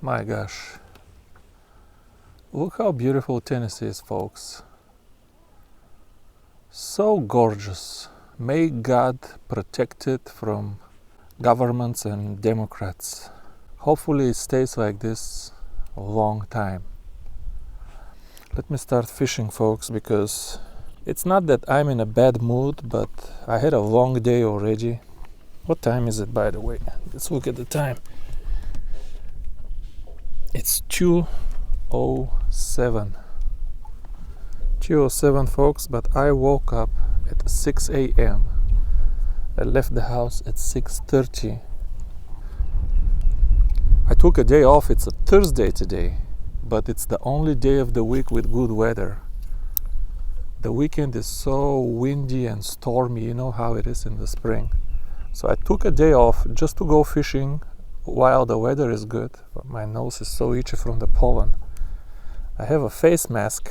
My gosh. Look how beautiful Tennessee is, folks. So gorgeous. May God protect it from governments and Democrats. Hopefully it stays like this a long time. Let me start fishing, folks, because it's not that I'm in a bad mood, but I had a long day already. What time is it, by the way? Let's look at the time. It's 2:07. 2:07, folks, but I woke up at 6 a.m. I left the house at 6:30. I took a day off. It's a Thursday today, but it's the only day of the week with good weather. The weekend is so windy and stormy, you know how it is in the spring. So I took a day off just to go fishing while the weather is good. But my nose is so itchy from the pollen. I have a face mask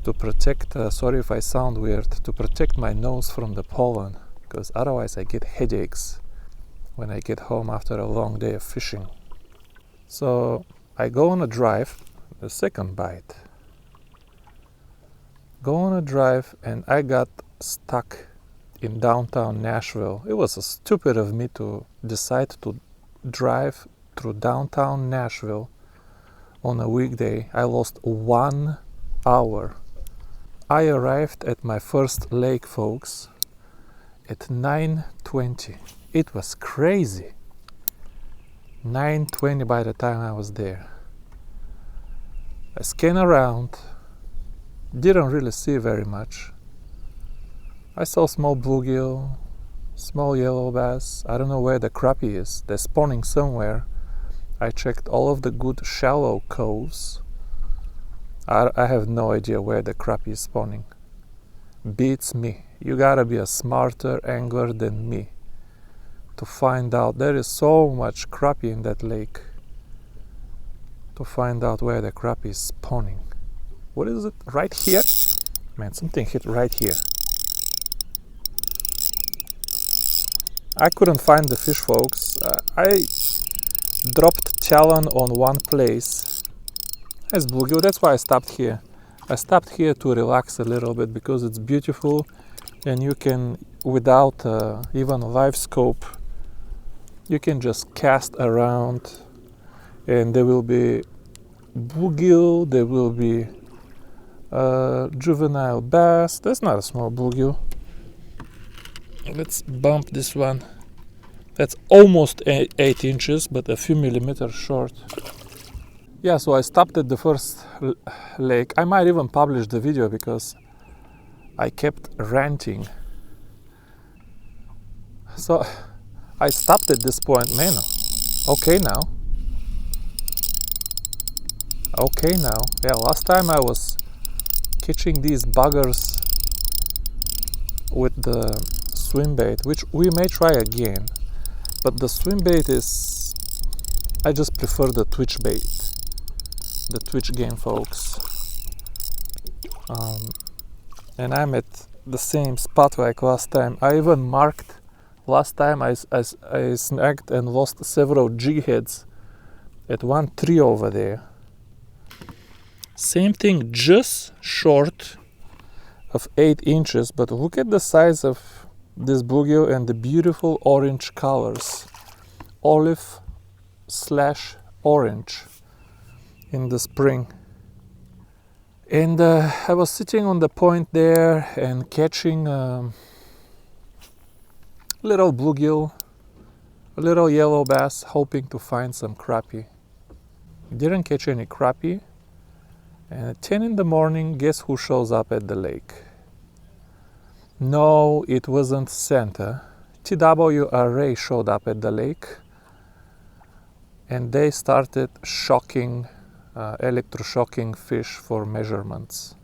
to protect, sorry if I sound weird, to protect my nose from the pollen, because otherwise I get headaches when I get home after a long day of fishing. So I go on a drive, the second bite. Go on a drive and I got stuck in downtown Nashville. It was stupid of me to decide to drive through downtown Nashville on a weekday. I lost 1 hour. I arrived at my first lake, folks, at 9:20. It was crazy. 9:20 by the time I was there. I scanned around, didn't really see very much. I saw small bluegill, small yellow bass. I don't know where the crappie is. They're spawning somewhere. I checked all of the good shallow coves. I have no idea where the crappie is spawning. Beats me. You gotta be a smarter angler than me to find out. There is so much crappie in that lake to find out where the crappie is spawning. What is it? Right here? Man, something hit right here. I couldn't find the fish, folks. I dropped talon on one place. Nice bluegill. That's why I stopped here. I stopped here to relax a little bit because it's beautiful and you can, without even a live scope, you can just cast around and there will be bluegill, there will be juvenile bass. That's not a small bluegill. Let's bump this one. That's almost 8 inches, but a few millimeters short. Yeah, so I stopped at the first lake. I might even publish the video because I kept ranting. So I stopped at this point. Man, okay now. Okay now. Yeah, last time I was catching these buggers with the swim bait, which we may try again. But the swim bait is, I just prefer the twitch bait. The twitch game, folks. And I'm at the same spot like last time. I even marked last time I snagged and lost several jig heads at one tree over there. Same thing, just short of 8 inches, but look at the size of this bluegill and the beautiful orange colors. Olive/orange in the spring. And I was sitting on the point there and catching little bluegill, a little yellow bass, hoping to find some crappie. Didn't catch any crappie. And at 10 in the morning, guess who shows up at the lake? No, it wasn't Santa. TWRA showed up at the lake and they started electroshocking fish for measurements.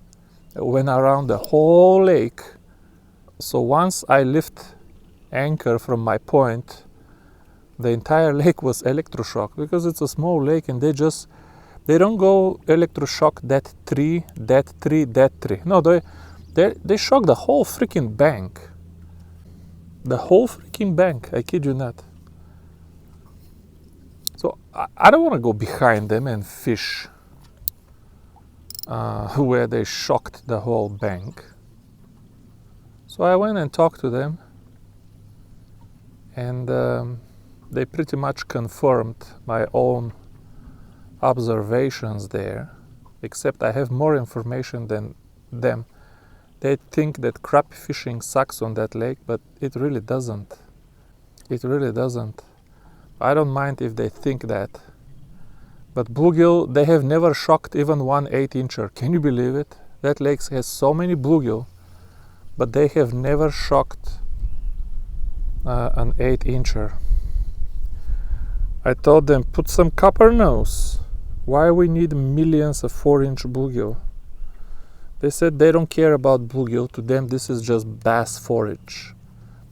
Went around the whole lake. So once I lift anchor from my point, the entire lake was electroshocked because it's a small lake and they don't go electroshock that tree, that tree, that tree. No, they shock the whole freaking bank. The whole freaking bank, I kid you not. So I don't want to go behind them and fish where they shocked the whole bank. So I went and talked to them, and they pretty much confirmed my own observations there, except I have more information than them. They think that crappie fishing sucks on that lake, but it really doesn't. It really doesn't. I don't mind if they think that. But bluegill, they have never shocked even one 8-incher. Can you believe it? That lake has so many bluegill, but they have never shocked an 8-incher. I told them, put some copper nose. Why we need millions of 4-inch bluegill? They said they don't care about bluegill. To them, this is just bass forage.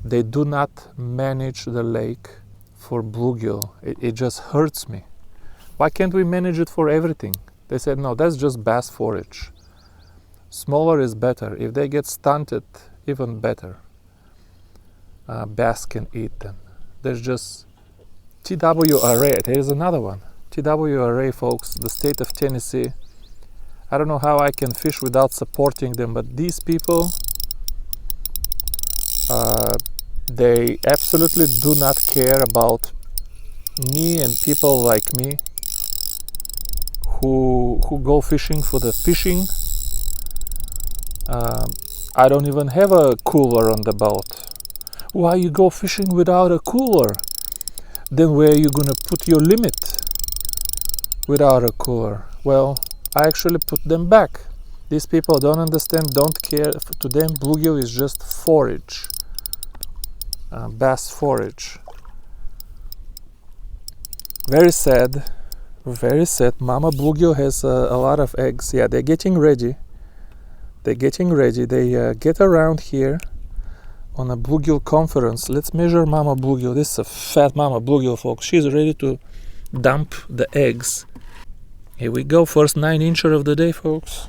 They do not manage the lake for bluegill. It just hurts me. Why can't we manage it for everything? They said, no, that's just bass forage. Smaller is better. If they get stunted, even better. Bass can eat them. There's just TWRA. There's another one. TWRA, folks, the state of Tennessee. I don't know how I can fish without supporting them, but these people, they absolutely do not care about me and people like me who go fishing for the fishing. I don't even have a cooler on the boat. Why you go fishing without a cooler? Then where are you gonna put your limit without a cooler? Well, I actually put them back. These people don't understand, don't care. To them, bluegill is just forage, bass forage. Very sad, very sad. Mama bluegill has a lot of eggs. Yeah, they're getting ready. They're getting ready. They get around here on a bluegill conference. Let's measure Mama bluegill. This is a fat Mama bluegill, folks. She's ready to dump the eggs. Here we go. First 9-incher of the day, folks.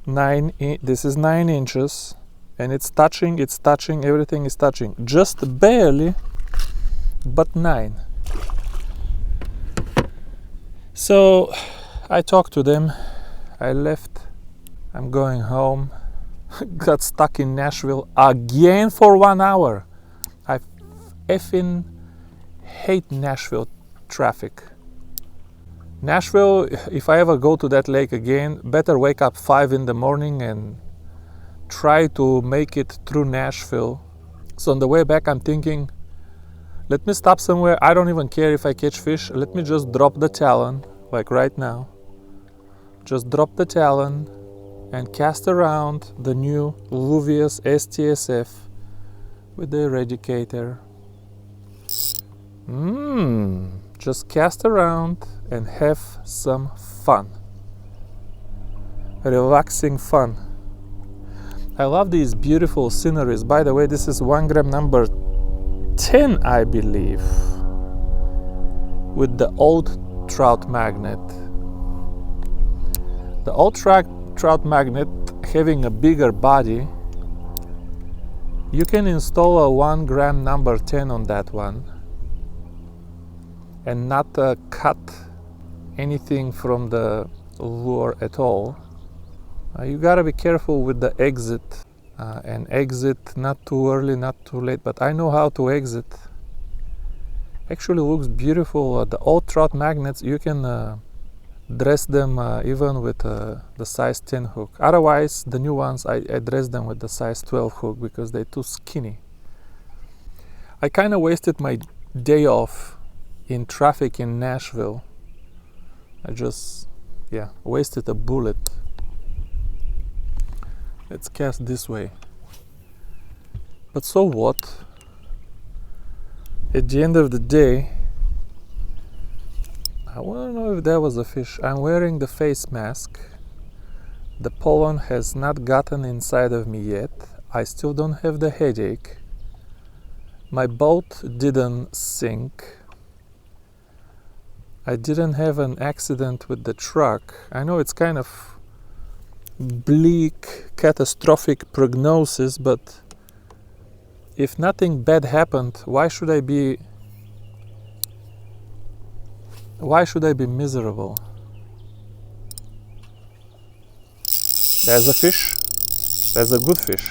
This is 9 inches, and it's touching. Everything is touching. Just barely, but 9. So I talked to them. I left. I'm going home. Got stuck in Nashville again for 1 hour. I effing hate Nashville traffic. Nashville, if I ever go to that lake again, better wake up 5 in the morning and try to make it through Nashville. So on the way back, I'm thinking, let me stop somewhere. I don't even care if I catch fish. Let me just drop the talon, like right now. Just drop the talon and cast around the new Luvius STSF with the eradicator. Just cast around and have some fun. Relaxing fun. I love these beautiful sceneries. By the way, this is 1 gram number 10, I believe, with the old trout magnet. The old trout magnet having a bigger body, you can install a 1 gram number 10 on that one and not cut anything from the lure at all. You gotta be careful with the exit and exit not too early, not too late, but I know how to exit. Actually looks beautiful. The old trout magnets, you can dress them even with the size 10 hook. Otherwise, the new ones, I dress them with the size 12 hook because they're too skinny. I kind of wasted my day off in traffic in Nashville. I just, wasted a bullet. Let's cast this way. But so what? At the end of the day, I want to know if there was a fish. I'm wearing the face mask. The pollen has not gotten inside of me yet. I still don't have the headache. My boat didn't sink. I didn't have an accident with the truck. I know it's kind of bleak, catastrophic prognosis, but if nothing bad happened, why should I be Why should I be miserable? There's a fish. There's a good fish.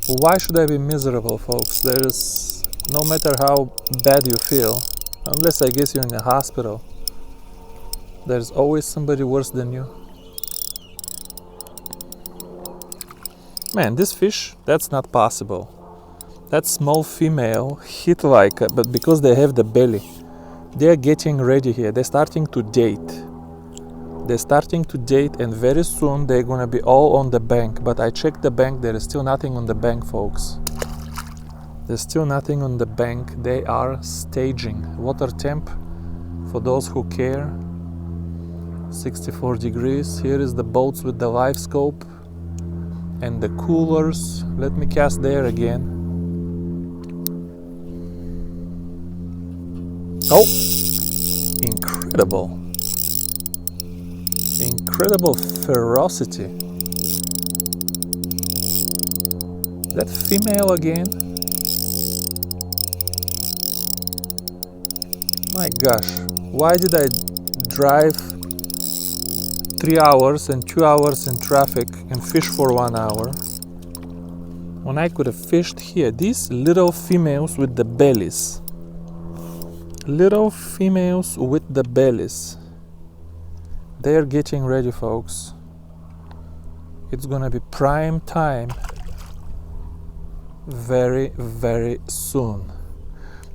Why should I be miserable, folks? There's, no matter how bad you feel, unless I guess you're in a hospital, there's always somebody worse than you. Man, this fish, that's not possible. That small female hit like, but because they have the belly, they're getting ready here. They're starting to date. They're starting to date, and very soon they're gonna be all on the bank. But I checked the bank, there is still nothing on the bank, folks. There's still nothing on the bank. They are staging. Water temp, for those who care, 64 degrees. Here is the boats with the live scope and the coolers. Let me cast there again. Oh, incredible. Incredible ferocity. That female again? My gosh, why did I drive 3 hours and 2 hours in traffic and fish for 1 hour when I could have fished here? These little females with the bellies. Little females with the bellies. They're getting ready, folks. It's gonna be prime time very, very soon.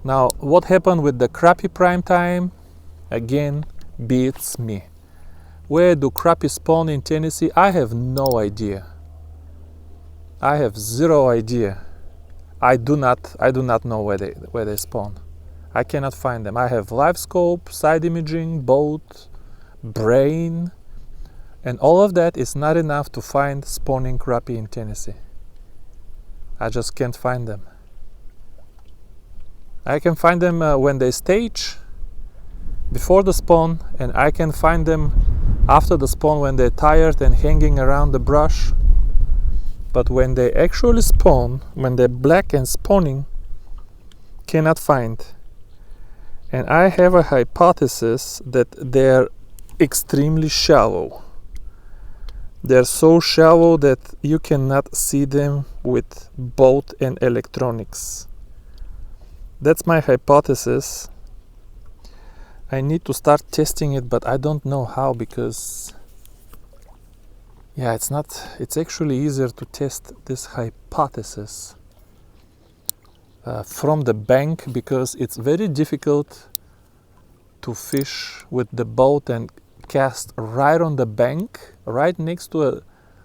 Now, what happened with the crappie prime time? Again, beats me. Where do crappie spawn in Tennessee? I have no idea. I have zero idea. I do not know where they spawn. I cannot find them. I have live scope, side imaging, boat, brain, and all of that is not enough to find spawning crappie in Tennessee. I just can't find them. I can find them when they stage before the spawn, and I can find them after the spawn when they're tired and hanging around the brush. But when they actually spawn, when they're black and spawning, cannot find. And I have a hypothesis that they're extremely shallow. They're so shallow that you cannot see them with boat and electronics. That's my hypothesis. I need to start testing it, but I don't know how, because yeah, it's actually easier to test this hypothesis from the bank, because it's very difficult to fish with the boat and cast right on the bank, right next to a,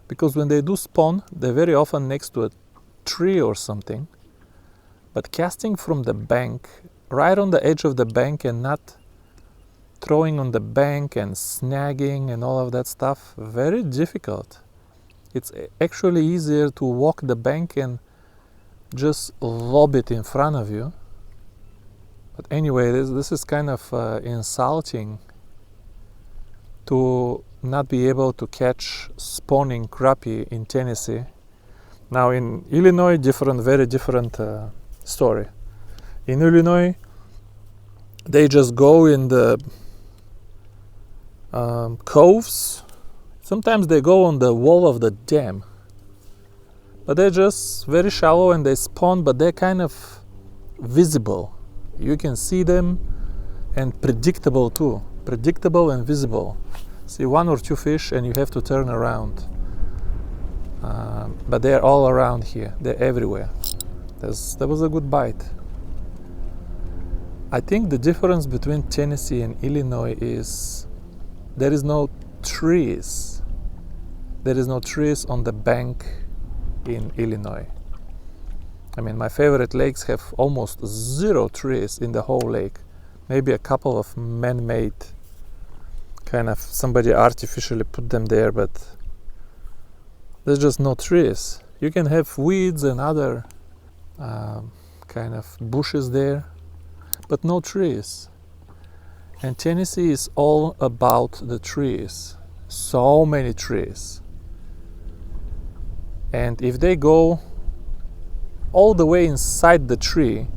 because when they do spawn, they're very often next to a tree or something. But casting from the bank, right on the edge of the bank, and not throwing on the bank and snagging and all of that stuff, very difficult. It's actually easier to walk the bank and just lob it in front of you. But anyway, this is kind of insulting to not be able to catch spawning crappie in Tennessee. Now in Illinois, very different story. In Illinois, they just go in the coves. Sometimes they go on the wall of the dam, but they're just very shallow and they spawn, but they're kind of visible. You can see them, and predictable too. Predictable and visible. See 1 or 2 fish and you have to turn around. But they're all around here. They're everywhere. That was a good bite. I think the difference between Tennessee and Illinois is there is no trees. There is no trees on the bank in Illinois. I mean, my favorite lakes have almost 0 trees in the whole lake. Maybe a couple of man-made, kind of somebody artificially put them there, but there's just no trees. You can have weeds and other kind of bushes there, but no trees. And Tennessee is all about the trees. So many trees. And if they go all the way inside the tree,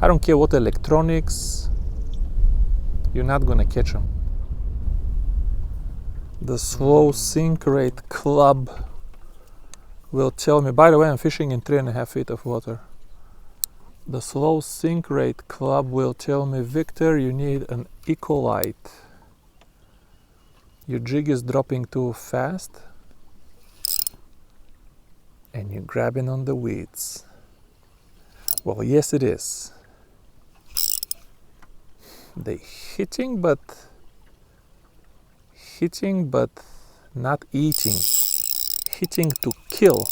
I don't care what electronics, you're not gonna catch them. The slow sink rate club will tell me, by the way, I'm fishing in 3.5 feet of water. The slow sink rate club will tell me, Victor, you need an Ecolite. Your jig is dropping too fast and you're grabbing on the weeds. Well, yes it is. They hitting but not eating. Hitting to kill,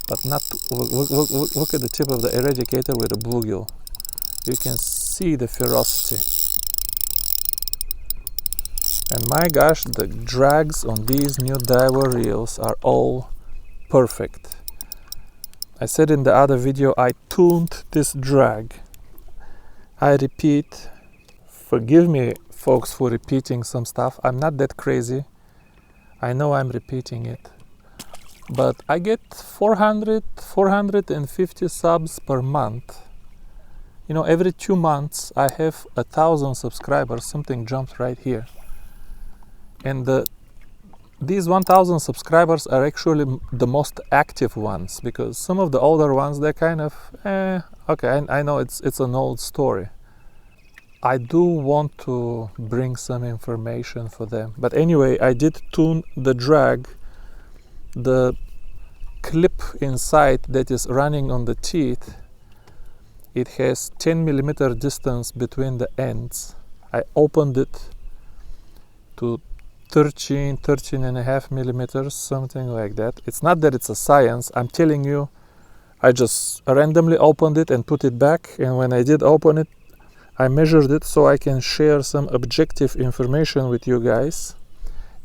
but not to, look at the tip of the eradicator with the bluegill. You can see the ferocity. And my gosh, the drags on these new DAIWA reels are all perfect. I said in the other video, I tuned this drag. I repeat, forgive me folks for repeating some stuff. I'm not that crazy. I know I'm repeating it. But I get 450 subs per month. You know, every 2 months I have 1,000 subscribers. Something jumped right here. And these 1,000 subscribers are actually the most active ones, because some of the older ones, they're kind of, okay, I know it's an old story. I do want to bring some information for them. But anyway, I did tune the drag. The clip inside that is running on the teeth, it has 10mm distance between the ends. I opened it to 13.5 millimeters, something like that. It's not that it's a science, I'm telling you, I just randomly opened it and put it back, and when I did open it, I measured it so I can share some objective information with you guys.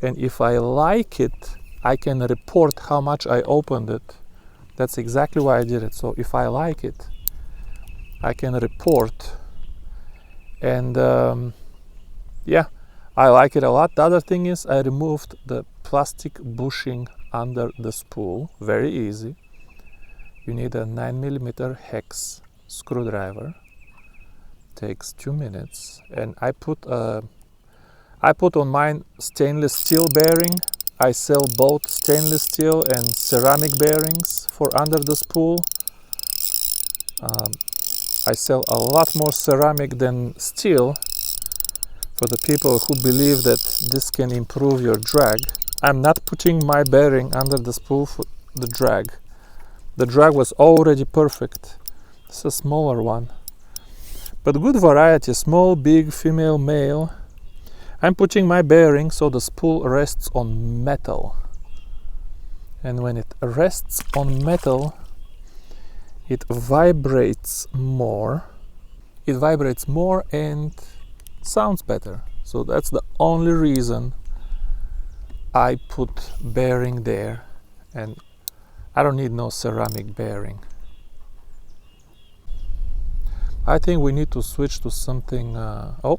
And if I like it, I can report how much I opened it. That's exactly why I did it. So if I like it, I can report. And yeah, I like it a lot. The other thing is I removed the plastic bushing under the spool. Very easy. You need a 9mm hex screwdriver. Takes 2 minutes. And I put on mine stainless steel bearing. I sell both stainless steel and ceramic bearings for under the spool. I sell a lot more ceramic than steel for the people who believe that this can improve your drag. I'm not putting my bearing under the spool for the drag. The drag was already perfect. It's a smaller one. But good variety, small, big, female, male. I'm putting my bearing so the spool rests on metal. And when it rests on metal, it vibrates more. It vibrates more and sounds better. So that's the only reason I put bearing there. And I don't need no ceramic bearing. I think we need to switch to something, I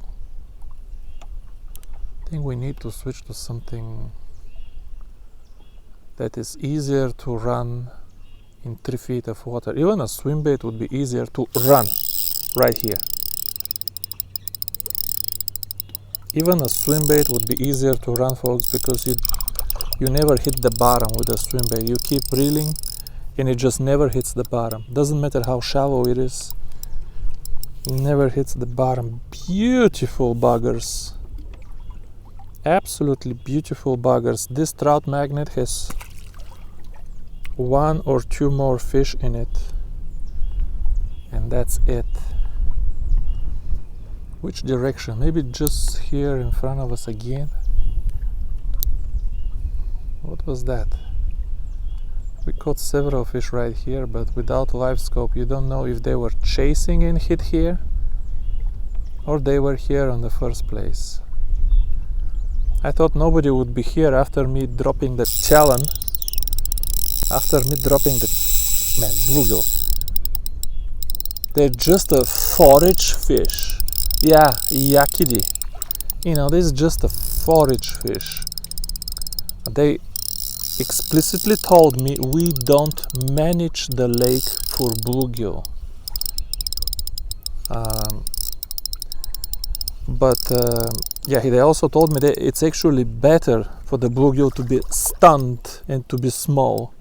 think we need to switch to something that is easier to run in 3 feet of water. Even a swim bait would be easier to run right here. Even a swim bait would be easier to run, folks, because you never hit the bottom with a swim bait. You keep reeling and it just never hits the bottom. Doesn't matter how shallow it is. It never hits the bottom. Beautiful buggers. Absolutely beautiful buggers. This trout magnet has 1 or 2 more fish in it. And that's it. Which direction? Maybe just here in front of us again. What was that? We caught several fish right here, but without live scope you don't know if they were chasing and hit here or they were here in the first place. I thought nobody would be here after me dropping the talon. After me dropping the bluegill. They're just a forage fish. Yeah, yakidi. You know, this is just a forage fish. They explicitly told me we don't manage the lake for bluegill. Yeah, they also told me that it's actually better for the bluegill to be stunned and to be small.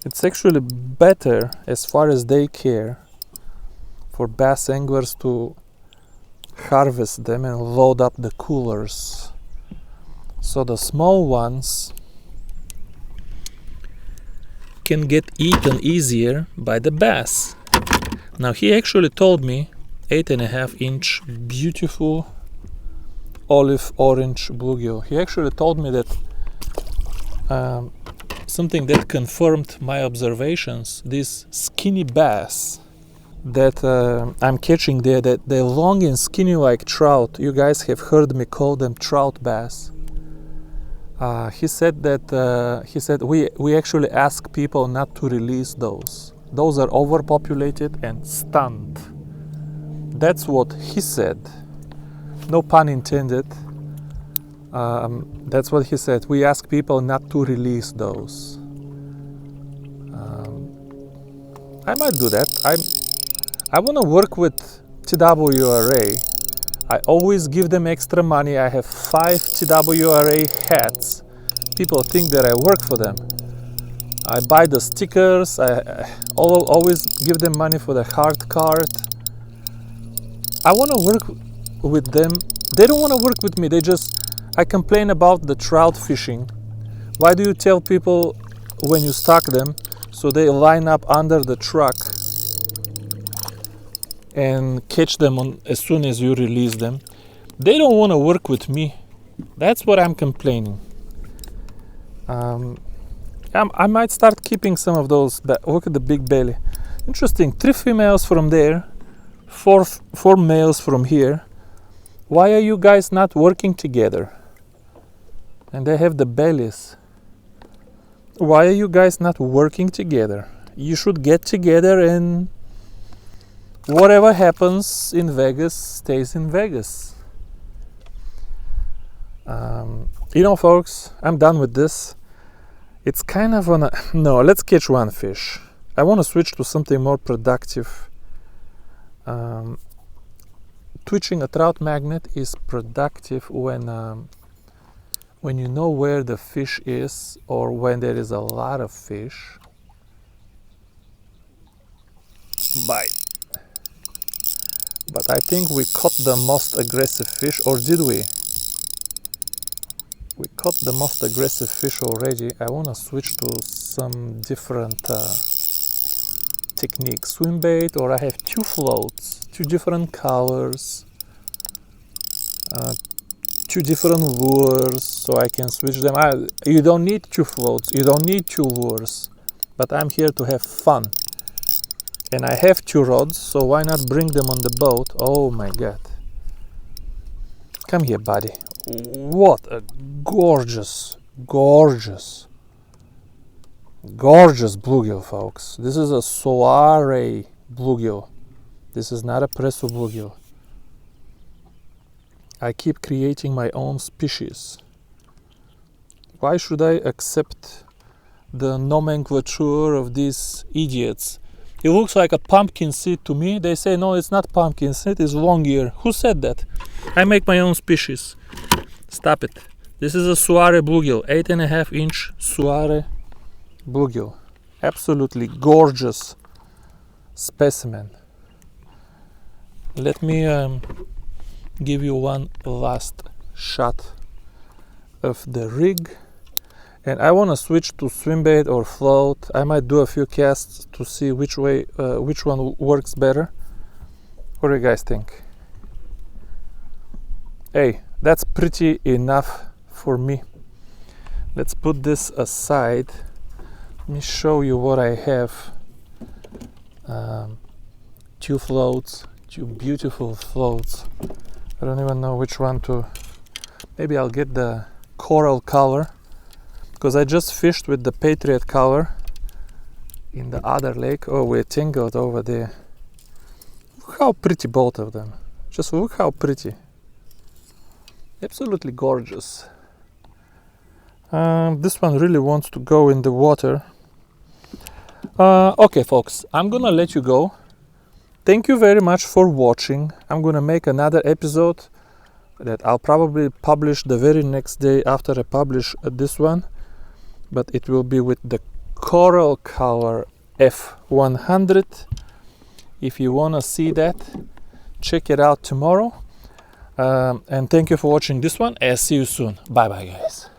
It's actually better, as far as they care, for bass anglers to harvest them and load up the coolers, so the small ones can get eaten easier by the bass. Now he actually told me 8.5-inch beautiful olive orange bluegill. He actually told me that something that confirmed my observations. These skinny bass that I'm catching there, that they're long and skinny like trout. You guys have heard me call them trout bass. He said that we actually ask people not to release those. Those are overpopulated and stunned. That's what he said. No pun intended. That's what he said. We ask people not to release those. I might do that. I want to work with TWRA. I always give them extra money. I have 5 TWRA hats. People think that I work for them. I buy the stickers. I always give them money for the hard card. I want to work with them. They don't want to work with me. I complain about the trout fishing. Why do you tell people when you stock them so they line up under the truck and catch them as soon as you release them? They don't want to work with me. That's what I'm complaining. I might start keeping some of those. Look at the big belly. Interesting. 3 females from there, 4 males from here. Why are you guys not working together? And they have the bellies. Why are you guys not working together? You should get together, and whatever happens in Vegas stays in Vegas. Folks, I'm done with this. It's kind of no, let's catch one fish. I want to switch to something more productive. Twitching a trout magnet is productive when you know where the fish is, or when there is a lot of fish. Bite. But I think we caught the most aggressive fish, or did we? We caught the most aggressive fish already. I want to switch to some different technique. Swim bait, or I have 2 floats, 2 different colors, 2 different lures, so I can switch them. You don't need 2 floats, you don't need 2 lures, but I'm here to have fun. And I have 2 rods, so why not bring them on the boat? Oh my god. Come here, buddy. What a gorgeous bluegill, folks. This is a soiree bluegill. This is not a presso bluegill. I keep creating my own species. Why should I accept the nomenclature of these idiots? It looks like a pumpkin seed to me. They say, no, it's not pumpkin seed, it's long ear. Who said that? I make my own species. Stop it. This is a soiree bluegill, 8.5-inch soiree bluegill. Absolutely gorgeous specimen. Let me give you one last shot of the rig, and I want to switch to swim bait or float. I might do a few casts to see which one works better. What do you guys think? Hey, that's pretty enough for me. Let's put this aside. Let me show you what I have. 2 floats, 2 beautiful floats. I don't even know which one to. Maybe I'll get the coral color, because I just fished with the Patriot color in the other lake. Oh, we're tangled over there. Look how pretty both of them. Just look how pretty. Absolutely gorgeous. This one really wants to go in the water. Okay, folks, I'm gonna let you go. thank you very much for watching. I'm gonna make another episode that I'll probably publish the very next day after I publish this one, but it will be with the coral color F100. If you wanna see that, check it out tomorrow. And thank you for watching this one, and see you soon. Bye bye, guys.